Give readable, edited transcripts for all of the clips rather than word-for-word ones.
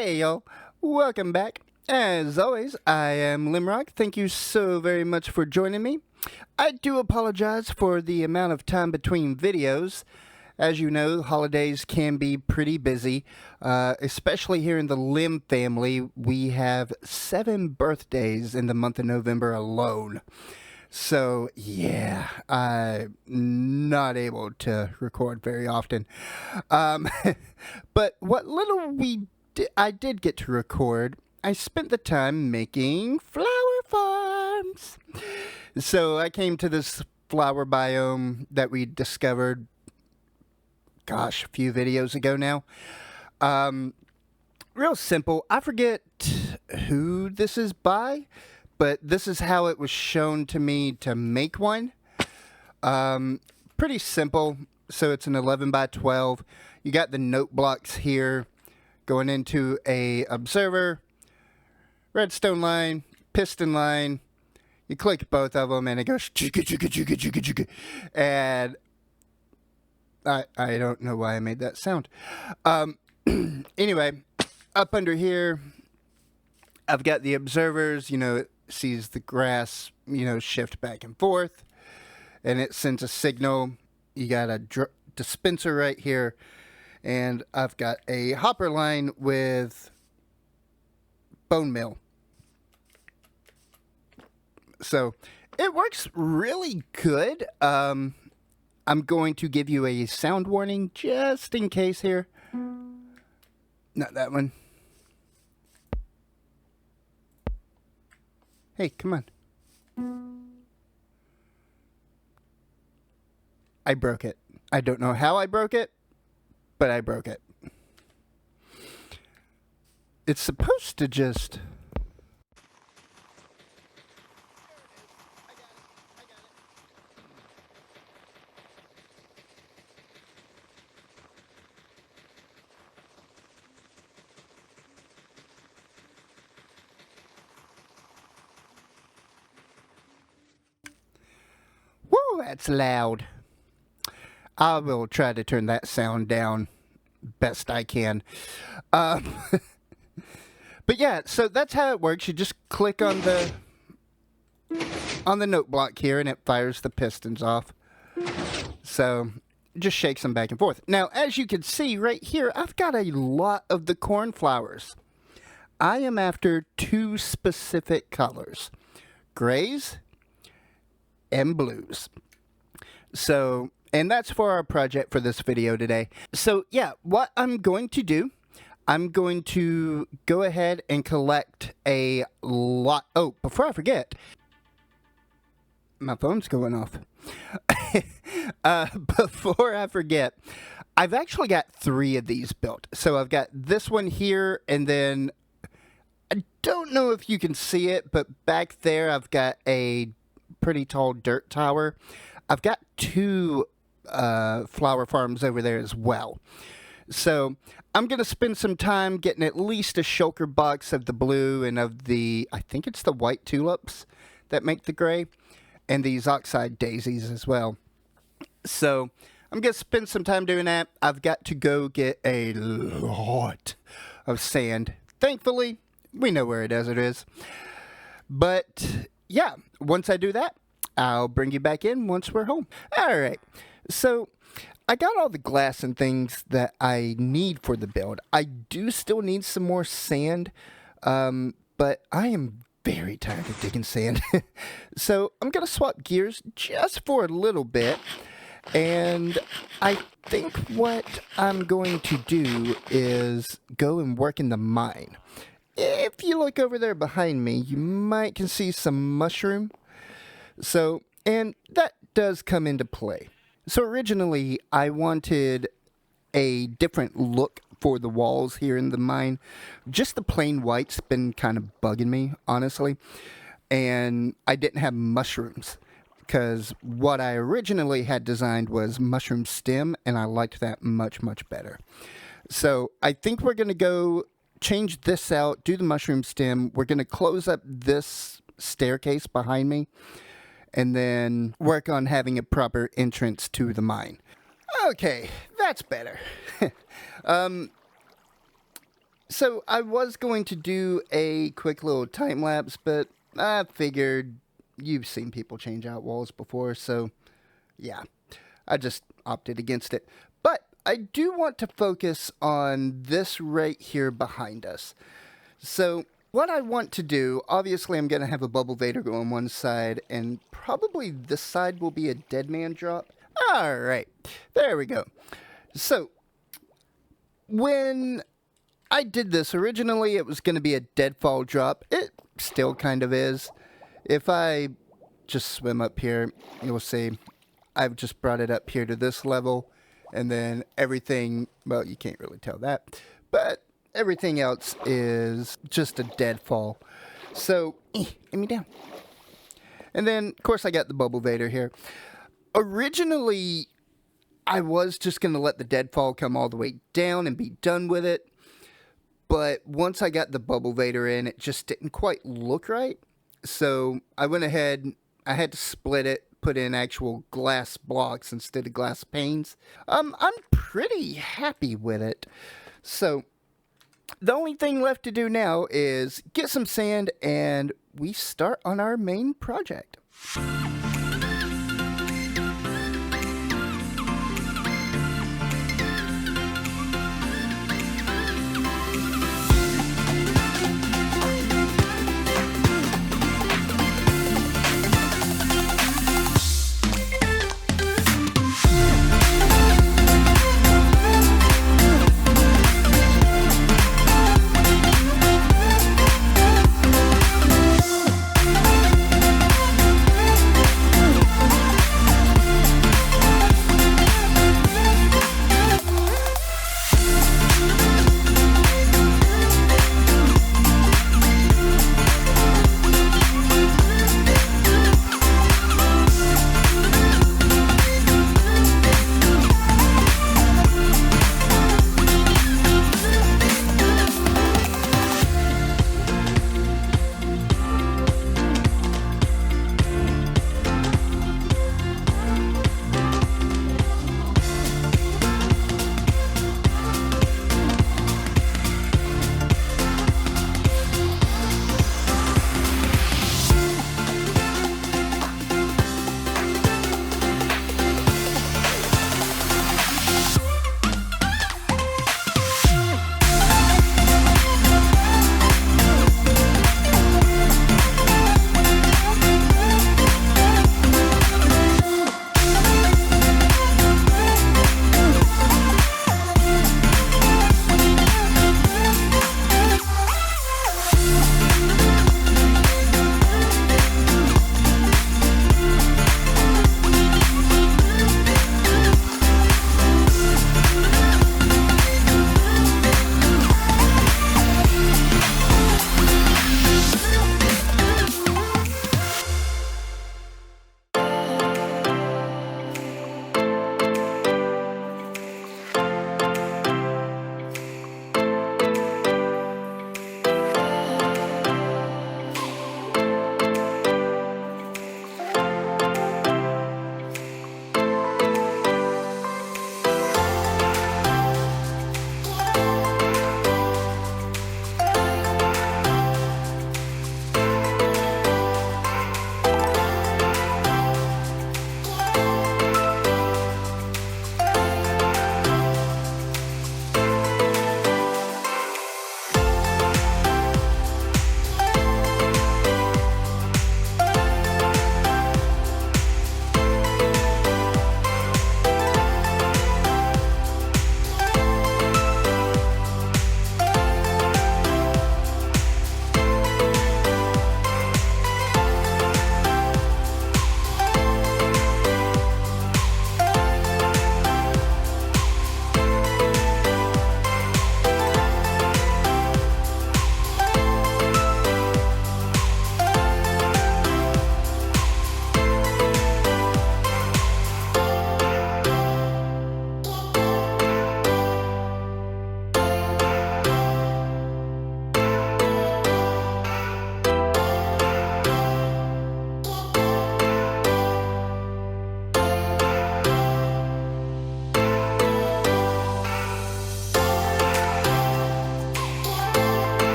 Hey y'all, welcome back. As always, I am Limrock. Thank you so very much for joining me. I do apologize for the amount of time between videos. As you know, holidays can be pretty busy, especially here in the Lim family. We have 7 birthdays in the month of November alone. So, yeah, I'm not able to record very often. But what little I did get to record, I spent the time making flower farms. So I came to this flower biome that we discovered, gosh, a few videos ago now. Real simple. I forget who this is by, but this is how it was shown to me to make one. Pretty simple. So it's an 11 by 12. You got the note blocks here going into a observer, redstone line, piston line. You click both of them and it goes chugga chugga chugga chugga chugga. And I don't know why I made that sound. Anyway, up under here, I've got the observers. It sees the grass, shift back and forth, and it sends a signal. You got a dispenser right here, and I've got a hopper line with bone meal. So it works really good. I'm going to give you a sound warning just in case here. Not that one. Hey, come on. I broke it. I don't know how I broke it, but I broke it. It's supposed to just... Woo, that's loud. I will try to turn that sound down best I can. But yeah, so that's how it works. You just click on the note block here and it fires the pistons off. So it just shakes them back and forth. Now, as you can see right here, I've got a lot of the cornflowers. I am after 2 specific colors, grays and blues. So, and that's for our project for this video today. So yeah, what I'm going to do, I'm going to go ahead and collect a lot. Oh, before I forget, my phone's going off. Before I forget, I've actually got 3 of these built. So I've got this one here, and then I don't know if you can see it, but back there I've got a pretty tall dirt tower. I've got 2 flower farms over there as well. So I'm going to spend some time getting at least a shulker box of the blue and of the, I think it's the white tulips that make the gray, and these oxide daisies as well. So I'm going to spend some time doing that. I've got to go get a lot of sand. Thankfully, we know where it is. But yeah, once I do that, I'll bring you back in once we're home. All right. So I got all the glass and things that I need for the build. I do still need some more sand, but I am very tired of digging sand. So I'm going to swap gears just for a little bit. And I think what I'm going to do is go and work in the mine. If you look over there behind me, you might can see some mushroom. So, and that does come into play. So originally, I wanted a different look for the walls here in the mine. Just the plain white's been kind of bugging me, honestly. And I didn't have mushrooms, because what I originally had designed was mushroom stem, and I liked that much, much better. So I think we're going to go change this out, do the mushroom stem. We're going to close up this staircase behind me, and then work on having a proper entrance to the mine. Okay, that's better. So I was going to do a quick little time lapse, but I figured you've seen people change out walls before, so yeah, I just opted against it. But I do want to focus on this right here behind us. So what I want to do, obviously I'm going to have a bubble vader go on one side, and probably this side will be a dead man drop. Alright, there we go. So, when I did this, originally it was going to be a deadfall drop. It still kind of is. If I just swim up here, you'll see I've just brought it up here to this level, and then everything, well, you can't really tell that, but everything else is just a deadfall. So, get me down. And then, of course, I got the bubble vader here. Originally, I was just going to let the deadfall come all the way down and be done with it. But once I got the bubble vader in, it just didn't quite look right. So I went ahead, I had to split it, put in actual glass blocks instead of glass panes. I'm pretty happy with it. So the only thing left to do now is get some sand and we start on our main project.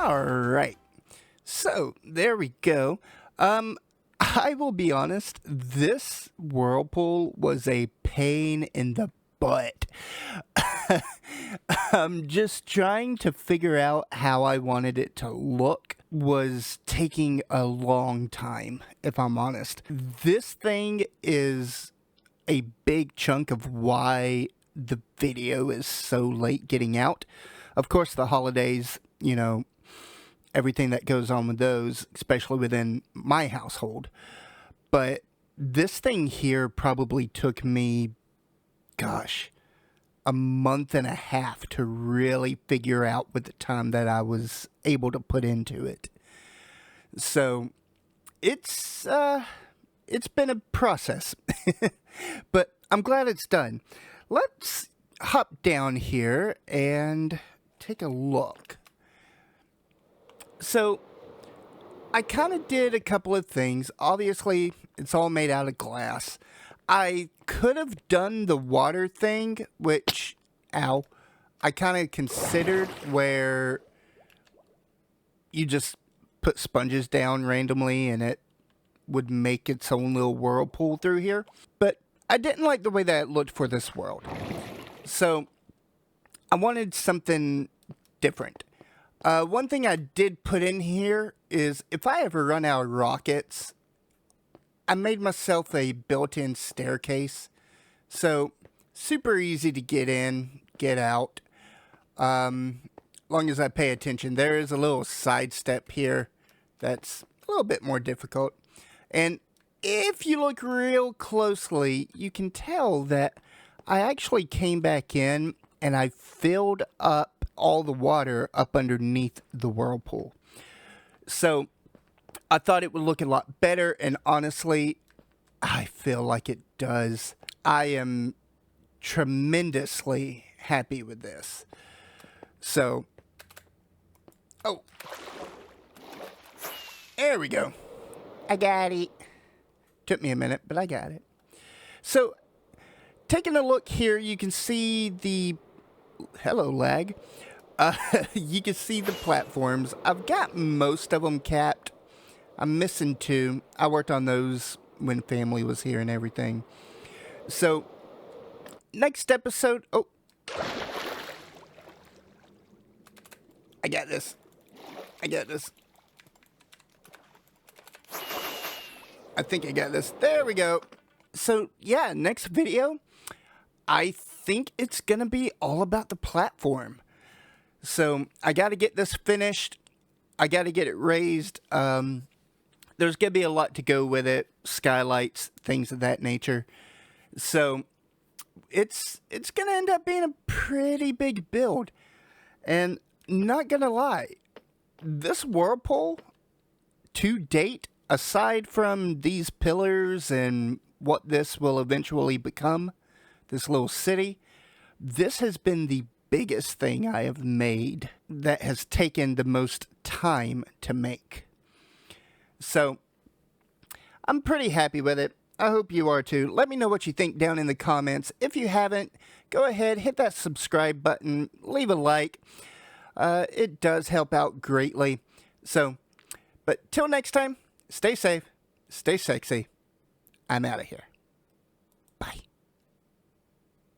All right. So there we go. I will be honest, this whirlpool was a pain in the butt. Just trying to figure out how I wanted it to look was taking a long time, if I'm honest. This thing is a big chunk of why the video is so late getting out. Of course, the holidays, you know, everything that goes on with those, especially within my household. But this thing here probably took me, gosh, a month and a half to really figure out with the time that I was able to put into it. So it's been a process, but I'm glad it's done. Let's hop down here and take a look. So I kind of did a couple of things. Obviously, it's all made out of glass. I could have done the water thing, which, I kind of considered, where you just put sponges down randomly and it would make its own little whirlpool through here. But I didn't like the way that it looked for this world. So I wanted something different. One thing I did put in here is if I ever run out of rockets, I made myself a built-in staircase. So super easy to get in, get out. Long as I pay attention. There is a little side step here that's a little bit more difficult. And if you look real closely, you can tell that I actually came back in and I filled up all the water up underneath the whirlpool. So I thought it would look a lot better, and honestly, I feel like it does. I am tremendously happy with this. So, oh, there we go. I got it. Took me a minute, but I got it. So, taking a look here, you can see the, hello lag. You can see the platforms. I've got most of them capped. I'm missing 2. I worked on those when family was here and everything. So, next episode... Oh. I got this. I got this. I think I got this. There we go. So, yeah, next video, I think it's going to be all about the platform. So, I got to get this finished. I got to get it raised. There's going to be a lot to go with it. Skylights, things of that nature. So, it's going to end up being a pretty big build. And not going to lie, this whirlpool, to date, aside from these pillars and what this will eventually become, this little city, this has been the biggest thing I have made that has taken the most time to make. So, I'm pretty happy with it. I hope you are too. Let me know what you think down in the comments. If you haven't, go ahead, hit that subscribe button, leave a like. It does help out greatly. So, but till next time, stay safe, stay sexy. I'm out of here.